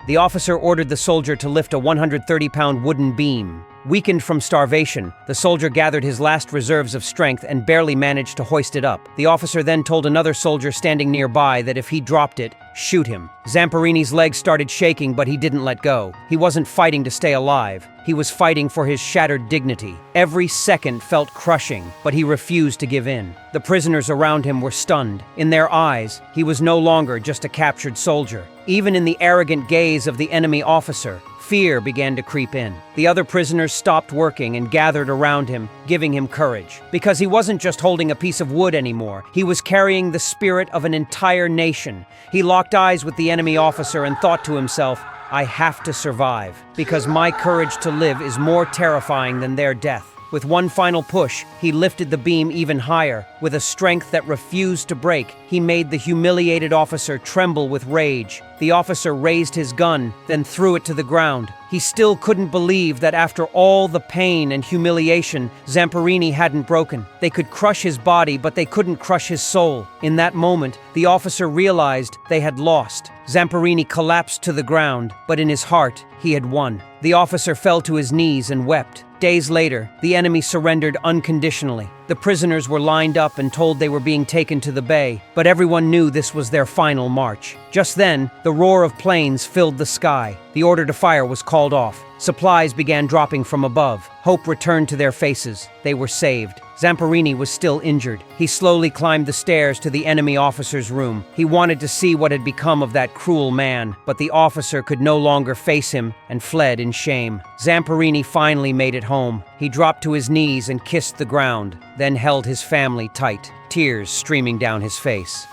The officer ordered the soldier to lift a 130-pound wooden beam. Weakened from starvation, the soldier gathered his last reserves of strength and barely managed to hoist it up. The officer then told another soldier standing nearby that if he dropped it, shoot him. Zamperini's legs started shaking, but he didn't let go. He wasn't fighting to stay alive. He was fighting for his shattered dignity. Every second felt crushing, but he refused to give in. The prisoners around him were stunned. In their eyes, he was no longer just a captured soldier. Even in the arrogant gaze of the enemy officer, fear began to creep in. The other prisoners stopped working and gathered around him, giving him courage. Because he wasn't just holding a piece of wood anymore, he was carrying the spirit of an entire nation. He locked eyes with the enemy officer and thought to himself, I have to survive, because my courage to live is more terrifying than their death. With one final push, he lifted the beam even higher. With a strength that refused to break, he made the humiliated officer tremble with rage. The officer raised his gun, then threw it to the ground. He still couldn't believe that after all the pain and humiliation, Zamperini hadn't broken. They could crush his body, but they couldn't crush his soul. In that moment, the officer realized they had lost. Zamperini collapsed to the ground, but in his heart, he had won. The officer fell to his knees and wept. Days later, the enemy surrendered unconditionally. The prisoners were lined up and told they were being taken to the bay, but everyone knew this was their final march. Just then, the roar of planes filled the sky. The order to fire was called off. Supplies began dropping from above. Hope returned to their faces. They were saved. Zamperini was still injured. He slowly climbed the stairs to the enemy officer's room. He wanted to see what had become of that cruel man, but the officer could no longer face him and fled in shame. Zamperini finally made it home. He dropped to his knees and kissed the ground, then held his family tight, tears streaming down his face.